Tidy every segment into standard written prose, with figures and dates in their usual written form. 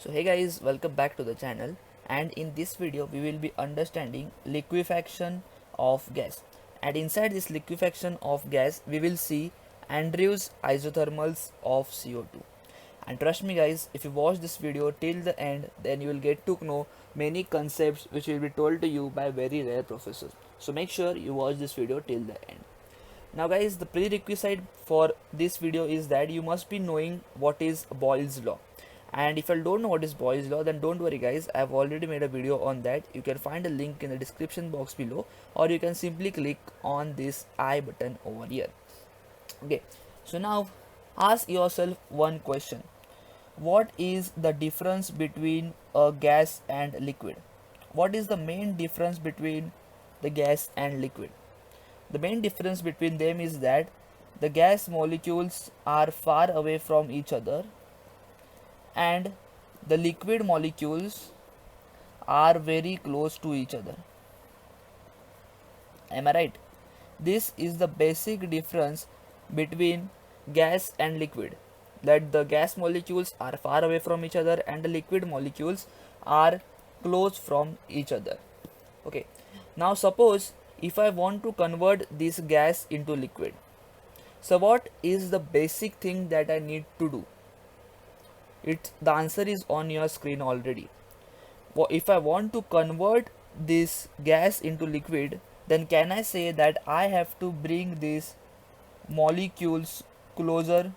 So hey guys, welcome back to the channel, and in this video we will be understanding liquefaction of gas, and inside this liquefaction of gas we will see Andrews isothermals of CO2. And trust me guys, if you watch this video till the end, then you will get to know many concepts which will be told to you by very rare professors. So make sure you watch this video till the end. Now guys, the prerequisite for this video is that you must be knowing what is Boyle's law. And if you don't know what is Boyle's law, then don't worry guys, I have already made a video on that. You can find a link in the description box below, or you can simply click on this I button over here. Okay, so now ask yourself one question. What is the difference between a gas and liquid? What is the main difference between the gas and liquid? The main difference between them is that the gas molecules are far away from each other and the liquid molecules are very close to each other. Am I right? This is the basic difference between gas and liquid, that the gas molecules are far away from each other and the liquid molecules are close from each other. Okay, now suppose if I want to convert this gas into liquid, so what is the basic thing that I need to do? The answer is on your screen already. If I want to convert this gas into liquid, then can I say that I have to bring these molecules closer?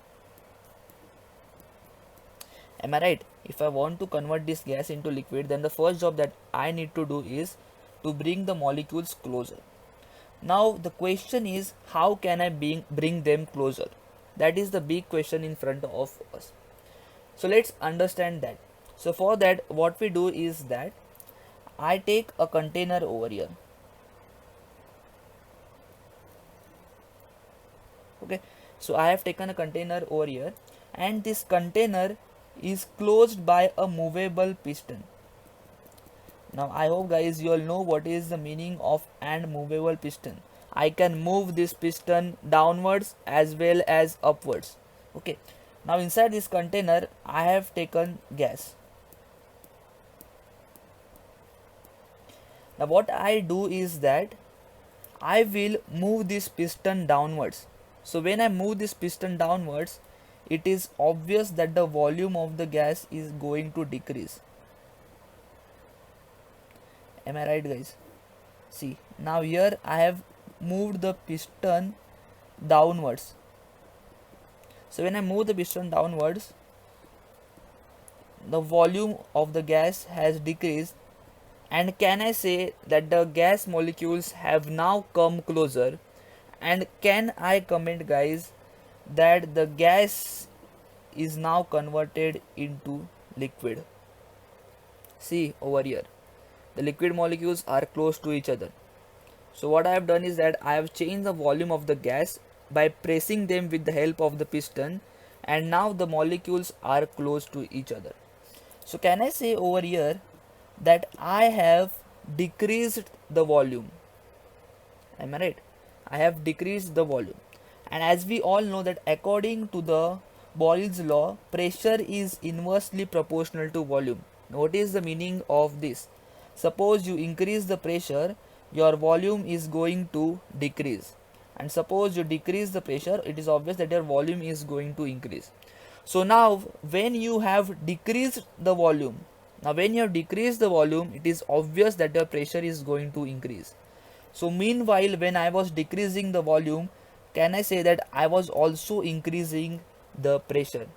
Am I right? If I want to convert this gas into liquid, then the first job that I need to do is to bring the molecules closer. Now the question is, how can I bring them closer? That is the big question in front of us. So let's understand that. So for that, what we do is that I take a container over here. Okay, so I have taken a container over here, and this container is closed by a movable piston. Now I hope guys you all know what is the meaning of and movable piston. I can move this piston downwards as well as upwards. Okay, now inside this container I have taken gas. Now what I do is that I will move this piston downwards. So when I move this piston downwards, it is obvious that the volume of the gas is going to decrease. Am I right guys? See, now here I have moved the piston downwards. So when I move the piston downwards, the volume of the gas has decreased, and can I say that the gas molecules have now come closer, and can I comment guys that the gas is now converted into liquid? See over here, the liquid molecules are close to each other. So what I have done is that I have changed the volume of the gas by pressing them with the help of the piston, and now the molecules are close to each other. So can I say over here that I have decreased the volume? Am I right? I have decreased the volume. And as we all know that according to the Boyle's law, pressure is inversely proportional to volume. What is the meaning of this? Suppose you increase the pressure, your volume is going to decrease. And suppose you decrease the pressure, it is obvious that your volume is going to increase. So now when you have decreased the volume, it is obvious that your pressure is going to increase. So meanwhile, when I was decreasing the volume, can I say that I was also increasing the pressure?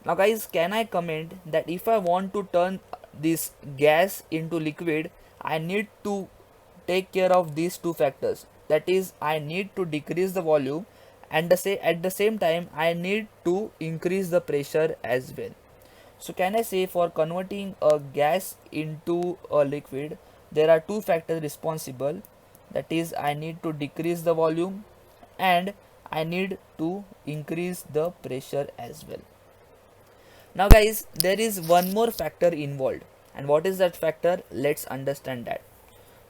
Now guys, can I comment that if I want to turn this gas into liquid, I need to take care of these two factors. That is, I need to decrease the volume, and at the same time I need to increase the pressure as well. So can I say for converting a gas into a liquid, there are two factors responsible. That is, I need to decrease the volume and I need to increase the pressure as well. Now guys, there is one more factor involved, and what is that factor? Let's understand that.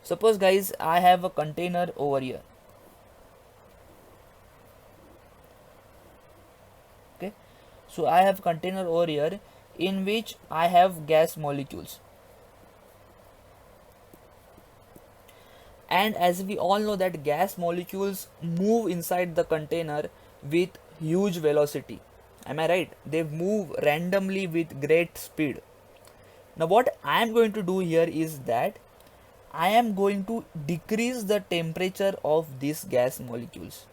Suppose guys, I have a container over here. Okay, so I have container over here. in which I have gas molecules. And as we all know that gas molecules move inside the container with huge velocity. Am I right? They move randomly with great speed. Now what I am going to do here is that I am going to decrease the temperature of these gas molecules.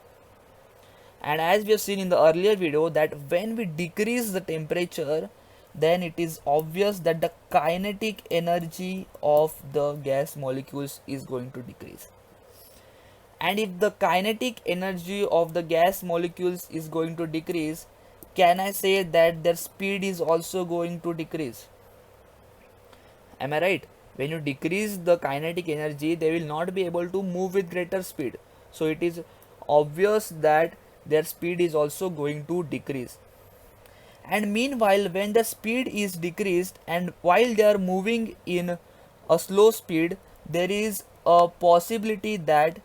And as we have seen in the earlier video that when we decrease the temperature, then it is obvious that the kinetic energy of the gas molecules is going to decrease. And if the kinetic energy of the gas molecules is going to decrease, can I say that their speed is also going to decrease? Am I right? When you decrease the kinetic energy, they will not be able to move with greater speed. So it is obvious that their speed is also going to decrease. And meanwhile, when the speed is decreased and while they are moving in a slow speed, there is a possibility that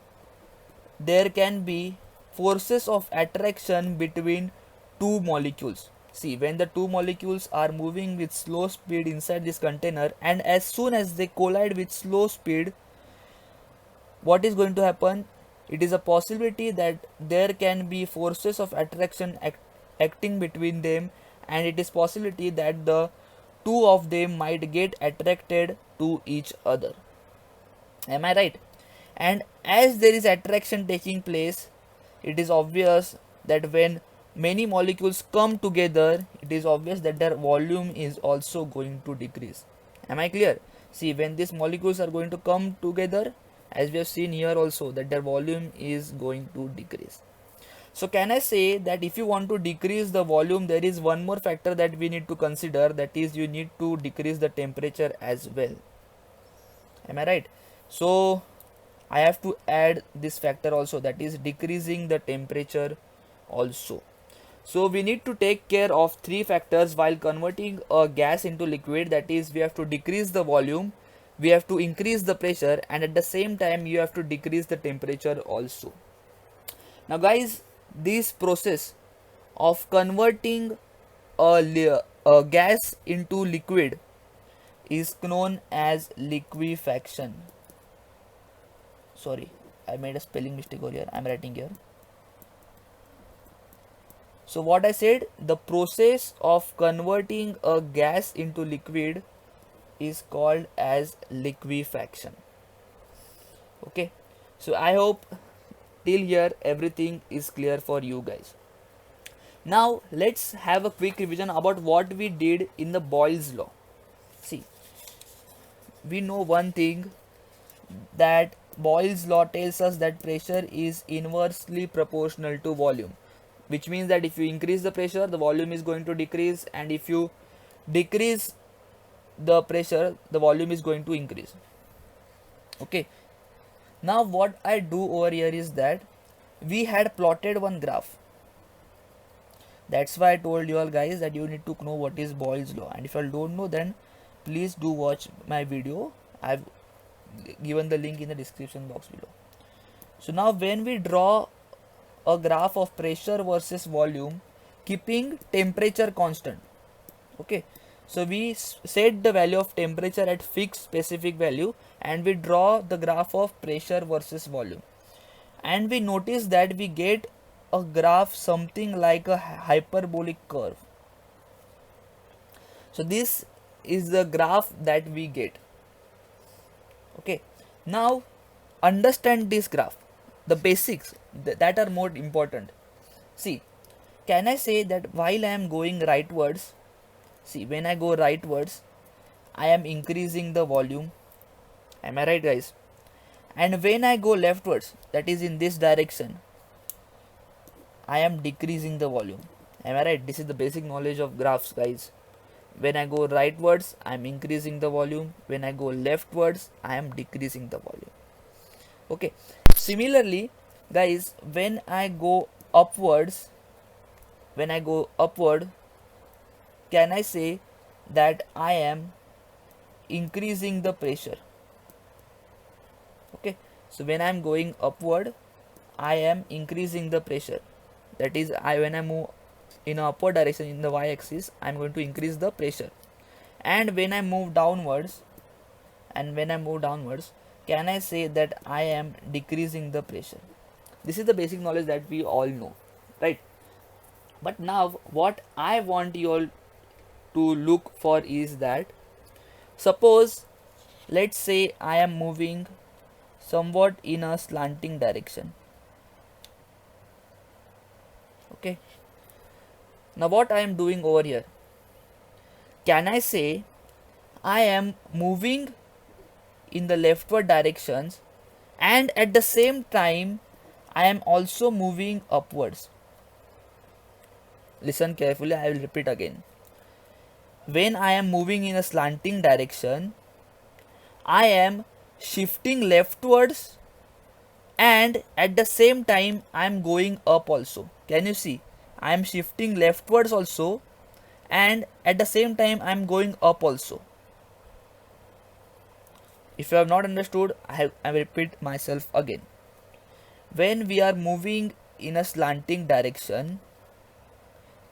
there can be forces of attraction between two molecules. See, when the two molecules are moving with slow speed inside this container, and as soon as they collide with slow speed, what is going to happen? It is a possibility that there can be forces of attraction acting between them, and it is possibility that the two of them might get attracted to each other. Am I right? And as there is attraction taking place, it is obvious that when many molecules come together, it is obvious that their volume is also going to decrease. Am I clear? See, when these molecules are going to come together, as we have seen here also, that their volume is going to decrease. So can I say that if you want to decrease the volume, there is one more factor that we need to consider, that is you need to decrease the temperature as well. Am I right? So I have to add this factor also, that is decreasing the temperature also. So we need to take care of three factors while converting a gas into liquid, that is we have to decrease the volume, we have to increase the pressure, and at the same time you have to decrease the temperature also. Now guys, this process of converting a gas into liquid is known as liquefaction. Sorry, I made a spelling mistake over here. I'm writing here. So what I said, the process of converting a gas into liquid is called as liquefaction. Okay, so I hope till here everything is clear for you guys. Now let's have a quick revision about what we did in the Boyle's law. See, we know one thing, that Boyle's law tells us that pressure is inversely proportional to volume, which means that if you increase the pressure, the volume is going to decrease, and if you decrease the pressure, the volume is going to increase. Okay, now what I do over here is that we had plotted one graph. That's why I told you all guys that you need to know what is Boyle's law, and if you all don't know, then please do watch my video. I've given the link in the description box below. So now when we draw a graph of pressure versus volume, keeping temperature constant, okay, so we set the value of temperature at fixed specific value, and we draw the graph of pressure versus volume, and we notice that we get a graph something like a hyperbolic curve. So this is the graph that we get. Okay, now understand this graph, the basics that are more important. See, can I say that while I am going rightwards, see, when I go rightwards, I am increasing the volume. Am I right, guys? And when I go leftwards, that is in this direction, I am decreasing the volume. Am I right? This is the basic knowledge of graphs, guys. When I go rightwards, I am increasing the volume. When I go leftwards, I am decreasing the volume. Okay. Similarly, guys, when I go upward, can I say that I am increasing the pressure? Okay. So when I am going upward, I am increasing the pressure. That is, when I move in a upward direction in the y-axis, I'm going to increase the pressure. And when I move downwards, can I say that I am decreasing the pressure? This is the basic knowledge that we all know, right? But now what I want you all to look for is that, suppose, let's say I am moving somewhat in a slanting direction. Okay, now what I am doing over here, can I say I am moving in the leftward directions and at the same time I am also moving upwards? Listen carefully, I will repeat again. When I am moving in a slanting direction, I am shifting leftwards and at the same time I am going up also. Can you see? I am shifting leftwards also and at the same time I am going up also. If you have not understood, I repeat myself again. When we are moving in a slanting direction,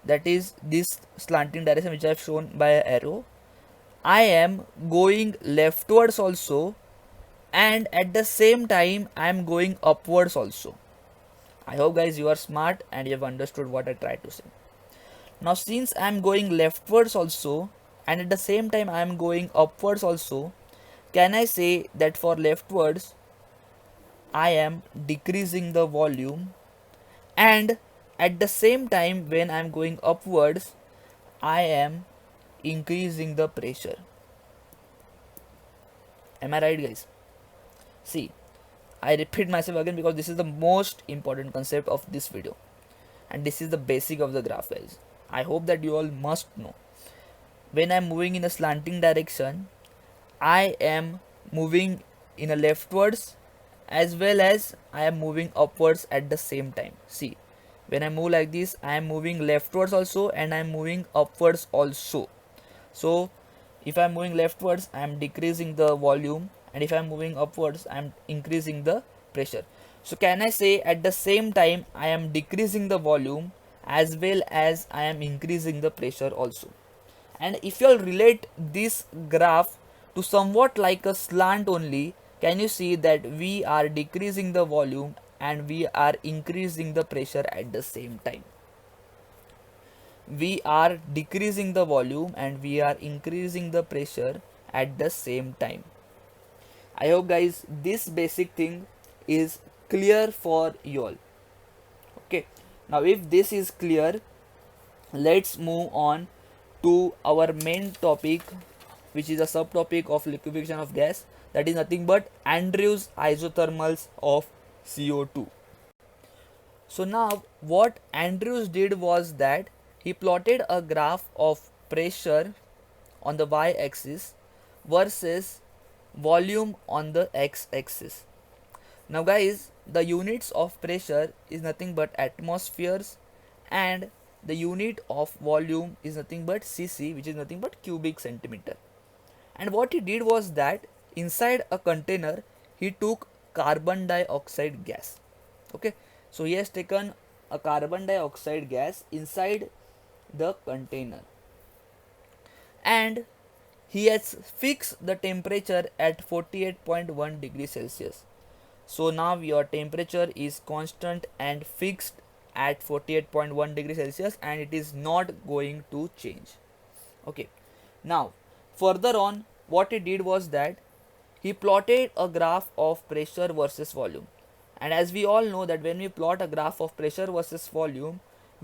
that is this slanting direction which I have shown by an arrow, I am going leftwards also and at the same time I am going upwards also. I hope guys you are smart and you have understood what I tried to say. Now since I am going leftwards also and at the same time I am going upwards also, can I say that for leftwards I am decreasing the volume and at the same time when I am going upwards I am increasing the pressure? Am I right guys? See, I repeat myself again because this is the most important concept of this video and this is the basic of the graph guys. I hope that you all must know. When I am moving in a slanting direction, I am moving in a leftwards as well as I am moving upwards at the same time. See, when I move like this, I am moving leftwards also and I am moving upwards also. So if I am moving leftwards, I am decreasing the volume, and if I am moving upwards, I am increasing the pressure. So can I say at the same time I am decreasing the volume as well as I am increasing the pressure also? And if you all relate this graph to somewhat like a slant only, can you see that we are decreasing the volume and we are increasing the pressure at the same time? We are decreasing the volume and we are increasing the pressure at the same time. I hope guys this basic thing is clear for you all. Okay, now if this is clear, let's move on to our main topic, which is a subtopic of liquefaction of gas, that is nothing but Andrews isothermals of CO2. So now what Andrews did was that he plotted a graph of pressure on the y-axis versus volume on the x-axis. Now guys, the units of pressure is nothing but atmospheres and the unit of volume is nothing but cc, which is nothing but cubic centimeter. And what he did was that inside a container he took carbon dioxide gas. Okay, so he has taken a carbon dioxide gas inside the container and he has fixed the temperature at 48.1 degrees Celsius. So now your temperature is constant and fixed at 48.1 degrees Celsius and it is not going to change. Okay, now further on what he did was that he plotted a graph of pressure versus volume, and as we all know that when we plot a graph of pressure versus volume,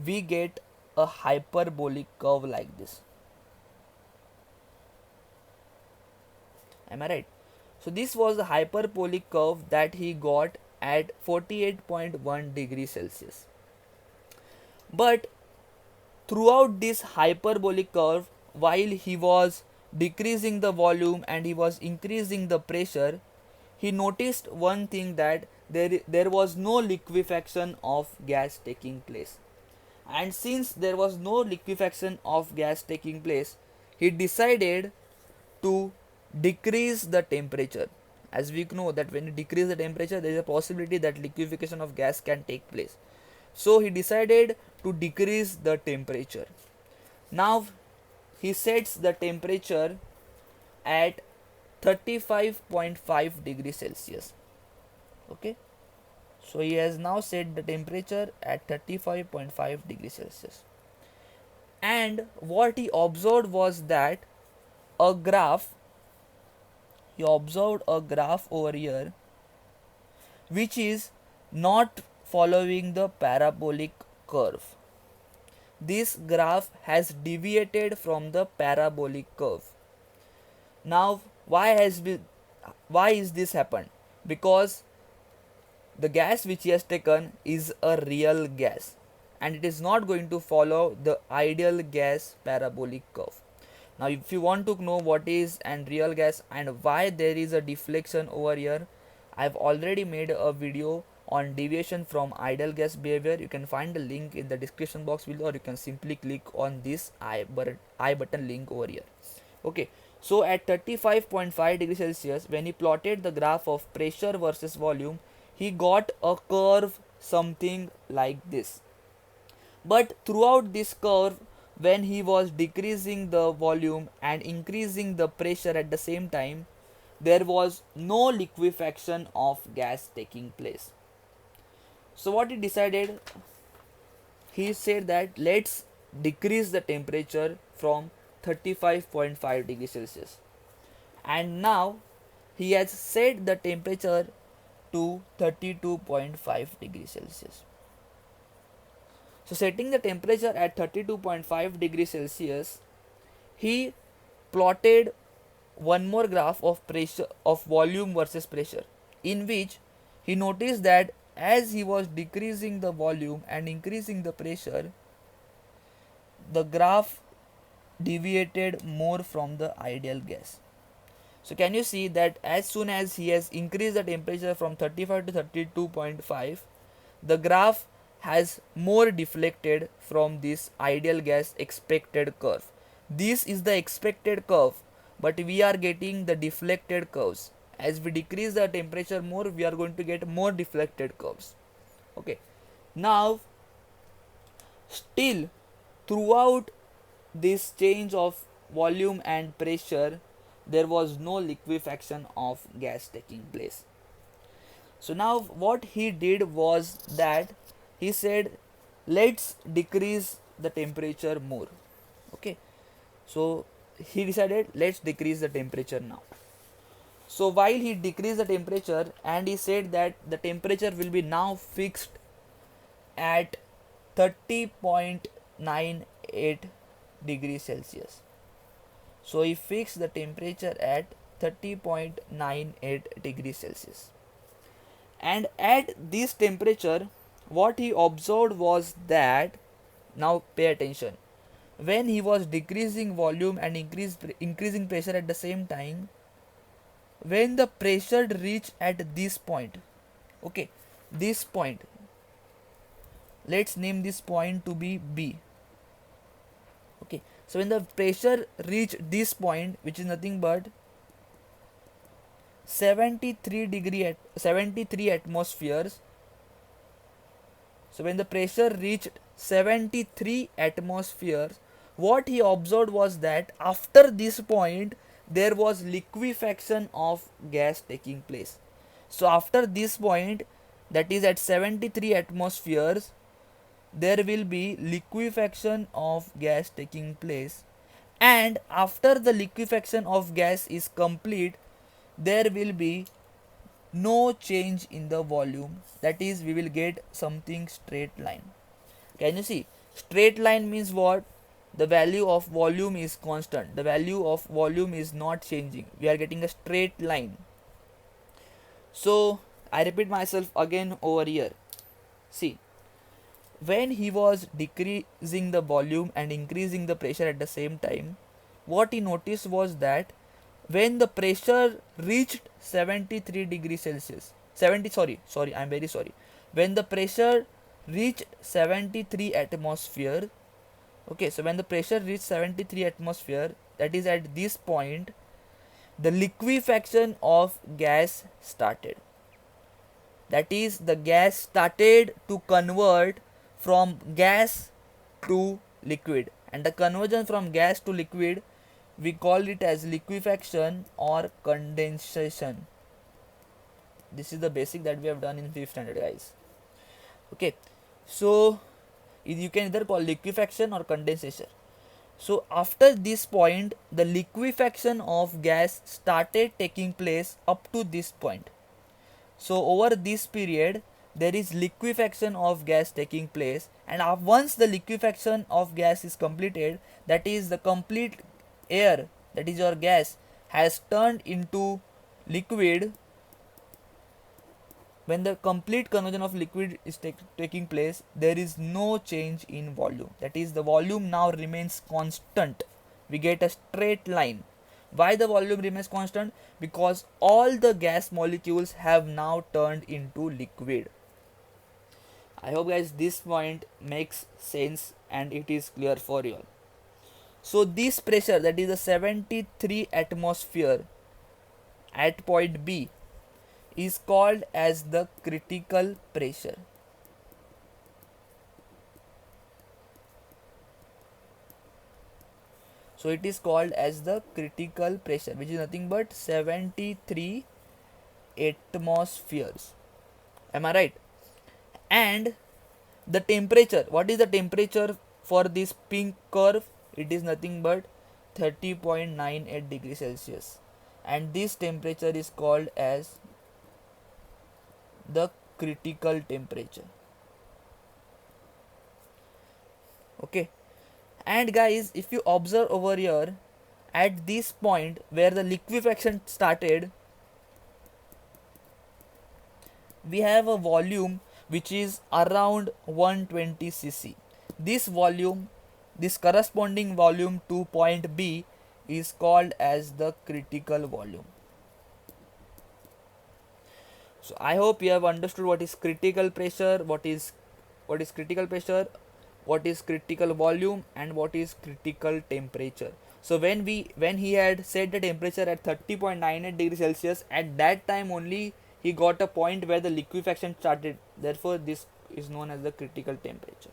we get a hyperbolic curve like this. Am I right? So this was the hyperbolic curve that he got at 48.1 degrees Celsius. But throughout this hyperbolic curve, while he was decreasing the volume and he was increasing the pressure, he noticed one thing, that there was no liquefaction of gas taking place. And since there was no liquefaction of gas taking place, he decided to decrease the temperature. As we know that when you decrease the temperature, there is a possibility that liquefaction of gas can take place. So he decided to decrease the temperature. Now he sets the temperature at 35.5 degrees Celsius. Okay, so he has now set the temperature at 35.5 degrees Celsius. And what he observed was that a graph, he observed a graph over here which is not following the parabolic curve. This graph has deviated from the parabolic curve. Now why is this happened? Because the gas which he has taken is a real gas and it is not going to follow the ideal gas parabolic curve. Now if you want to know what is an real gas and why there is a deflection over here, I've already made a video on deviation from ideal gas behavior. You can find the link in the description box below, or you can simply click on this I button link over here. Okay, so at 35.5 degrees Celsius, when he plotted the graph of pressure versus volume, he got a curve something like this. But throughout this curve, when he was decreasing the volume and increasing the pressure at the same time, there was no liquefaction of gas taking place. So what he decided, he said that let's decrease the temperature from 35.5 degrees Celsius. And now he has set the temperature to 32.5 degrees Celsius. So setting the temperature at 32.5 degrees Celsius, he plotted one more graph of pressure, of volume versus pressure, in which he noticed that as he was decreasing the volume and increasing the pressure, the graph deviated more from the ideal gas. So can you see that as soon as he has increased the temperature from 35 to 32.5, the graph has more deflected from this ideal gas expected curve. This is the expected curve, but we are getting the deflected curves. As we decrease the temperature more, we are going to get more deflected curves. Okay, now still throughout this change of volume and pressure, there was no liquefaction of gas taking place. So now what he did was that he said let's decrease the temperature more. Okay, so he decided let's decrease the temperature now. So while he decreased the temperature, and he said that the temperature will be now fixed at 30.98 degrees Celsius. So he fixed the temperature at 30.98 degrees Celsius. And at this temperature, what he observed was that, now pay attention, when he was decreasing volume and increasing pressure at the same time, when the pressure reached at this point, okay, this point, let's name this point to be B. Okay, so when the pressure reached this point, which is nothing but 73 atmospheres, so when the pressure reached 73 atmospheres, what he observed was that after this point there was liquefaction of gas taking place. So after this point, that is at 73 atmospheres, there will be liquefaction of gas taking place, and after the liquefaction of gas is complete, there will be no change in the volume. That is, we will get something straight line. Can you see? Straight line means what? The value of volume is constant, the value of volume is not changing, we are getting a straight line. So I repeat myself again over here. See, when he was decreasing the volume and increasing the pressure at the same time, what he noticed was that when the pressure reached 73 degrees Celsius, I'm very sorry, when the pressure reached 73 atmosphere, okay, so when the pressure reached 73 atmosphere, that is at this point, the liquefaction of gas started. That is, the gas started to convert from gas to liquid, and the conversion from gas to liquid, we call it as liquefaction or condensation. This is the basic that we have done in 5th standard, guys. Okay, so you can either call liquefaction or condensation. So after this point, the liquefaction of gas started taking place up to this point. So over this period, there is liquefaction of gas taking place, and once the liquefaction of gas is completed, that is the complete air, that is your gas, has turned into liquid. When the complete conversion of liquid is taking place, there is no change in volume. That is, the volume now remains constant. We get a straight line. Why the volume remains constant? Because all the gas molecules have now turned into liquid. I hope, guys, this point makes sense and it is clear for you all. So this pressure, that is the 73 atmosphere at point B, is called as the critical pressure. So it is called as the critical pressure, which is nothing but 73 atmospheres. Am I right? And the temperature, what is the temperature for this pink curve? It is nothing but 30.98 degrees Celsius, and this temperature is called as the critical temperature. Okay, and guys, if you observe over here, at this point where the liquefaction started, we have a volume which is around 120 cc. This volume, this corresponding volume to point B, is called as the critical volume. So I hope you have understood what is critical pressure, what is critical pressure, what is critical volume, and what is critical temperature. So when he had set the temperature at 30.98 degrees Celsius, at that time only he got a point where the liquefaction started. Therefore this is known as the critical temperature.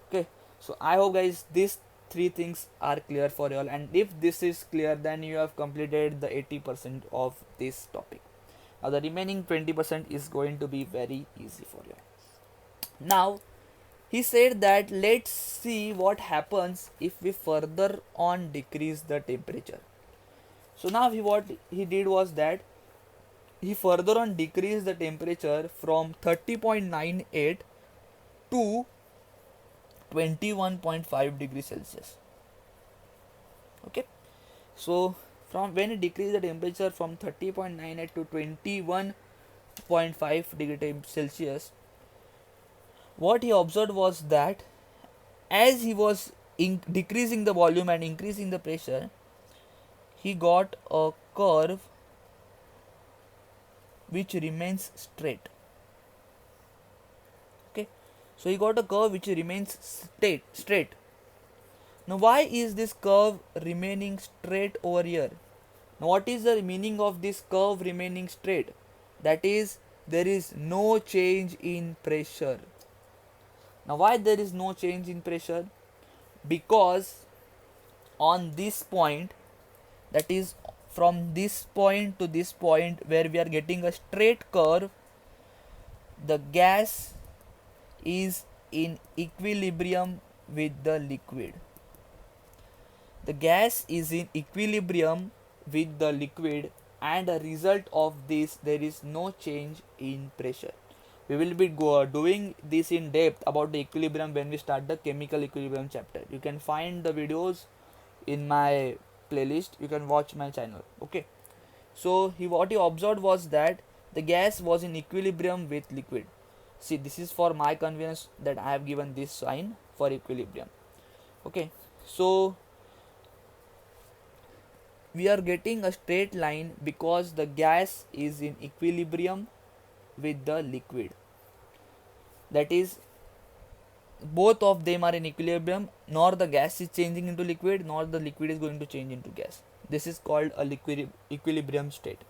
Okay, so I hope, guys, these three things are clear for you all, and if this is clear, then you have completed the 80% of this topic. Now the remaining 20% is going to be very easy for you. Now he said that let's see what happens if we further on decrease the temperature. So now what he did was that he further on decreased the temperature from 30.98 to 21.5 degrees Celsius. Okay, so from when he decreased the temperature from 30.98 to 21.5 degree Celsius, what he observed was that as he was decreasing the volume and increasing the pressure, he got a curve which remains straight. Okay, so he got a curve which remains straight. Now why is this curve remaining straight over here? Now what is the meaning of this curve remaining straight? That is, there is no change in pressure. Now why there is no change in pressure? Because on this point, that is from this point to this point where we are getting a straight curve, the gas is in equilibrium with the liquid. The gas is in equilibrium with the liquid, and a result of this, there is no change in pressure. We will be doing this in depth about the equilibrium when we start the chemical equilibrium chapter. You can find the videos in my playlist, you can watch my channel. Okay, so what he observed was that the gas was in equilibrium with liquid. See, this is for my convenience that I have given this sign for equilibrium. Okay, so we are getting a straight line because the gas is in equilibrium with the liquid. That is, both of them are in equilibrium, nor the gas is changing into liquid, nor the liquid is going to change into gas. This is called a equilibrium state.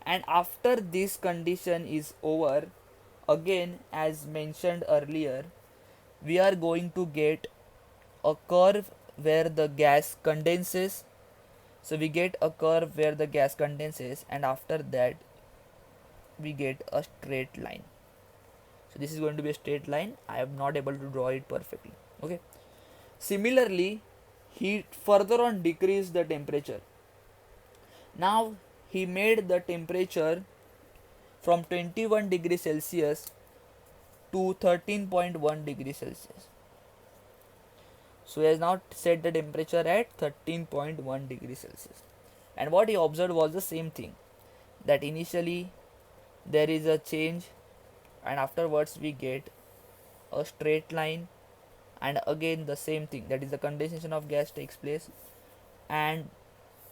And after this condition is over, again as mentioned earlier, we are going to get a curve where the gas condenses. So we get a curve where the gas condenses, and after that we get a straight line. So this is going to be a straight line. I am not able to draw it perfectly. Okay. Similarly, he further on decreased the temperature. Now he made the temperature from 21 degrees Celsius to 13.1 degrees Celsius. So he has now set the temperature at 13.1 degrees Celsius. And what he observed was the same thing, that initially there is a change and afterwards we get a straight line, and again the same thing, that is the condensation of gas takes place, and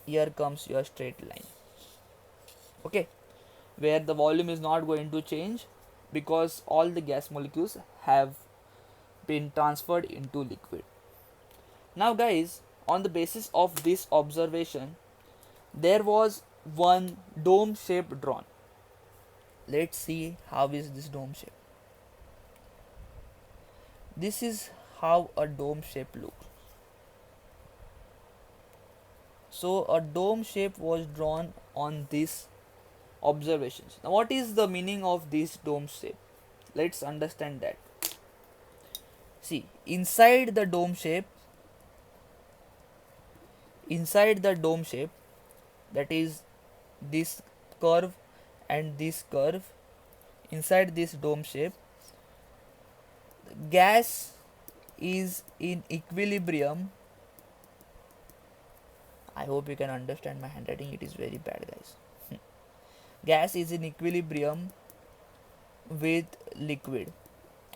here comes your straight line. Okay, where the volume is not going to change because all the gas molecules have been transferred into liquid. Now guys, on the basis of this observation, there was one dome shape drawn. Let's see how is this dome shape. This is how a dome shape looks. So a dome shape was drawn on these observations. Now what is the meaning of this dome shape? Let's understand that. See, inside the dome shape, that is this curve and this curve, inside this dome shape, gas is in equilibrium. I hope you can understand my handwriting, it is very bad guys. Gas is in equilibrium with liquid.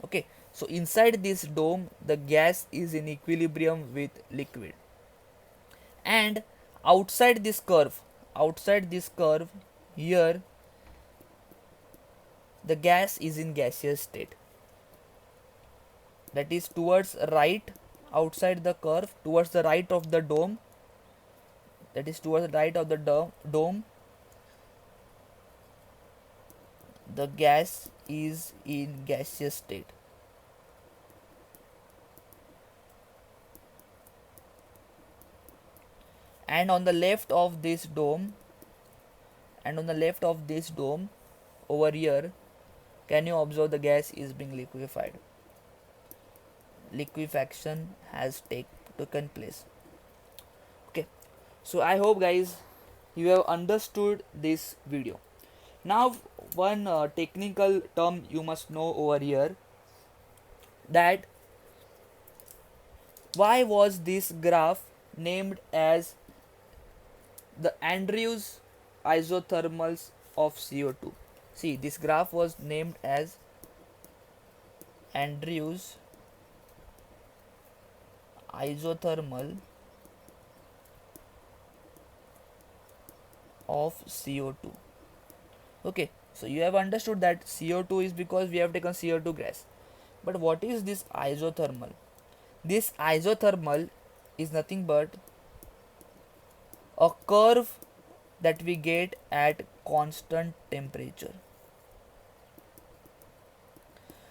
Okay, so inside this dome the gas is in equilibrium with liquid, and outside this curve here, the gas is in gaseous state. That is towards right, outside the curve, towards the right of the dome, that is towards the right of the dome, the gas is in gaseous state. And on the left of this dome, over here, can you observe the gas is being liquefied? Liquefaction has taken place. Okay, so I hope guys you have understood this video. Now one technical term you must know over here, that why was this graph named as the Andrews isothermals of CO2. See, this graph was named as Andrews isothermal of CO2. Okay, so you have understood that CO2 is because we have taken CO2 gas. But what is this isothermal? This isothermal is nothing but a curve that we get at constant temperature.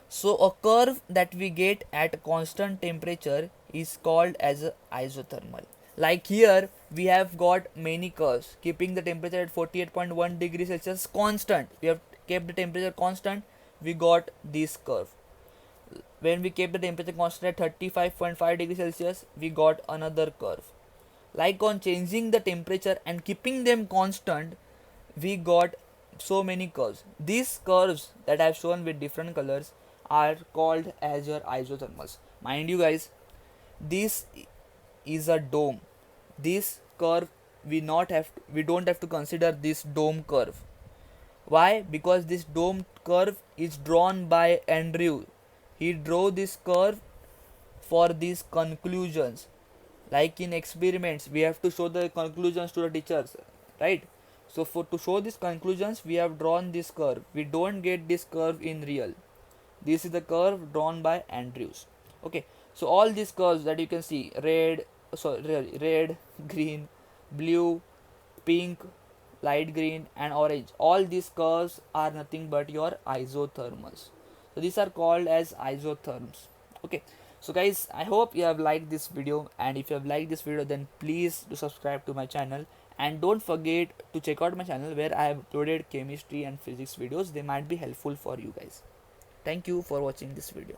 So a curve that we get at constant temperature is called as a isothermal. Like here we have got many curves keeping the temperature at 48.1 degrees Celsius constant. We have kept the temperature constant, we got this curve. When we kept the temperature constant at 35.5 degrees Celsius, we got another curve. Like on changing the temperature and keeping them constant, we got so many curves. These curves that I have shown with different colors are called as your isothermals. Mind you guys, this is a dome. This curve we don't have to consider this dome curve. Why? Because this dome curve is drawn by Andrew. He drew this curve for these conclusions. Like in experiments, we have to show the conclusions to the teachers, right? So to show these conclusions, we have drawn this curve. We don't get this curve in real. This is the curve drawn by Andrews. Okay, so all these curves that you can see, red, green, blue, pink, light green and orange, all these curves are nothing but your isothermals. So these are called as isotherms. Okay, so guys, I hope you have liked this video, and if you have liked this video, then please do subscribe to my channel, and don't forget to check out my channel where I have uploaded chemistry and physics videos. They might be helpful for you guys. Thank you for watching this video.